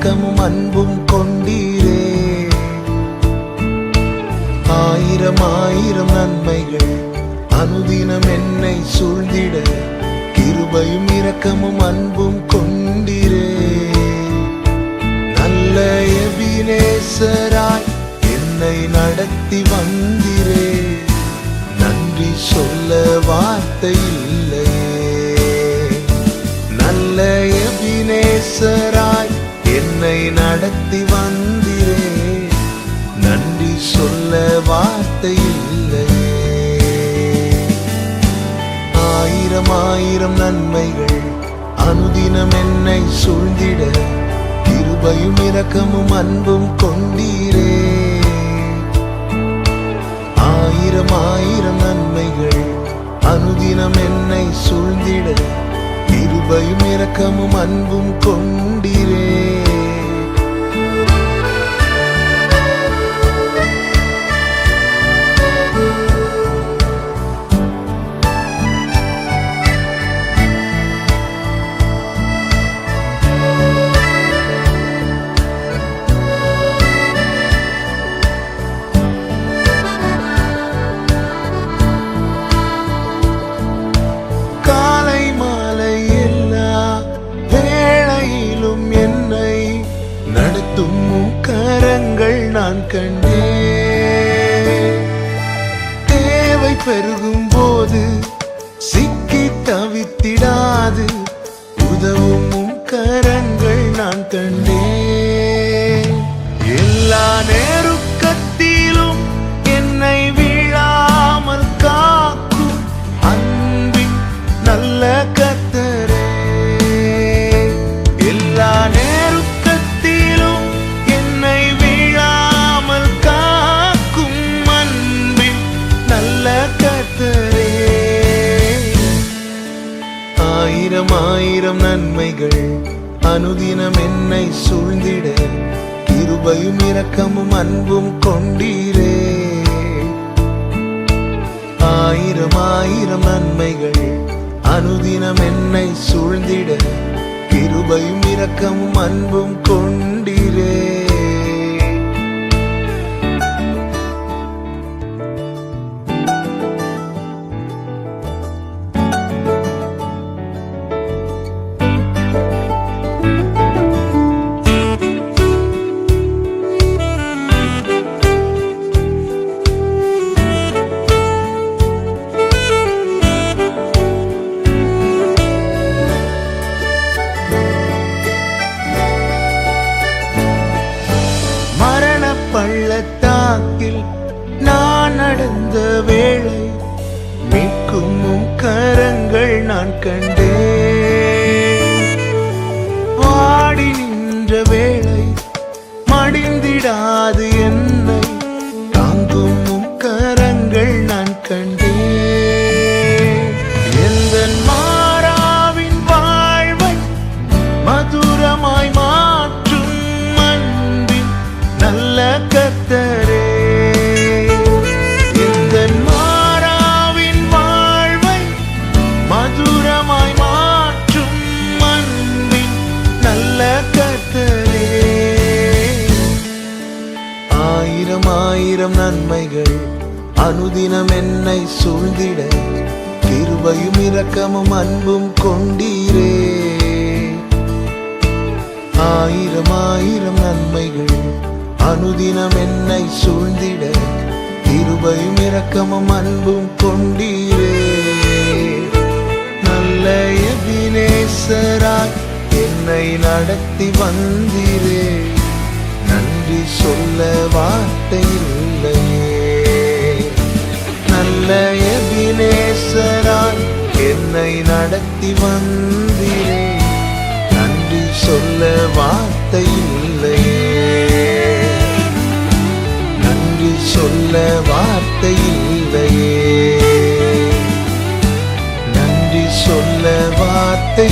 இரக்கமும் அன்பும் கொண்டீரே. ஆயிரம் ஆயிரம் நன்மைகள் அனுதினம் என்னை சூழ்ந்திட கிருபையும் இரக்கமும் அன்பும் கொண்டீரே. நல்ல எபினேசராய் என்னை நடத்தி வந்தீரே. நன்றி சொல்ல வார்த்தை இல்லையே. நல்ல எபினேசராய் என்னை நடத்தி வந்தீரே. நன்றி சொல்ல வார்த்தை இல்லையே. ஆயிரம் ஆயிரம் நன்மைகள் அனுதினம் என்னை சூழ்ந்திட கிருபையும் இரக்கமும் அன்பும் கொண்டீரே. ஆயிரம் ஆயிரம் நன்மைகள் அனுதினம் என்னை சூழ்ந்திட கிருபையும் இரக்கமும் அன்பும் கொண்டீரே. கரங்கள் நான் கண்டேன். தேவை பெருகும் போது சிக்கி தவித்திடாது உதவும் கரங்கள் நான் கண்டேன். எல்லா நெருக்கத்திலும் என்னை வீழாமல் காக்கும் அன்பின் நல்ல கர்த்தரே. எல்லா ஆயிரம் ஆயிரம் நன்மைகள் அனுதினம் என்னை சூழ்ந்திட கிருபையும் இரக்கமும் அன்பும் கொண்டீரே. ஆயிரம் ஆயிரம் நன்மைகள் அனுதினம் என்னை சூழ்ந்திட கிருபையும் இரக்கமும் அன்பும் கொண்டீரே. பள்ளத்தாக்கில் நான் நடந்த வேளை மீட்கும் கரங்கள் நான் கண்டேன். வாடி நின்ற வேளை மடிந்திடாது என்னை தாங்கும் கரங்கள் நான் கண்டேன். எந்த மாறாவின் வாழ்வை மதுரமாய் மாற்றும் அன்பின் நல்ல கர்த்தரே. இந்த மாறாவின் வாழ்வை மதுரமாய் மாற்றும் அன்பின் நல்ல கர்த்தரே. ஆயிரம் ஆயிரம் நன்மைகள் அனுதினம் என்னை சூழ்ந்திட கிருபையும் இரக்கமும் அன்பும் கொண்டீரே. ஆயிரம் ஆயிரம் நன்மைகள் அனுதினம் என்னை சூழ்ந்திட கிருபையும் இரக்கமும் அன்பும் கொண்டீரே. நல்ல எபினேசராய் என்னை நடத்தி வந்தீரே. நன்றி சொல்ல வார்த்தை இல்லையே. நல்ல எபினேசராய் என்னை நடத்தி வந்தீரே. நன்றி சொல்ல வார்த்தை இல்லையே. சொல்ல வார்த்தை இல்லையே. நன்றி சொல்ல வார்த்தை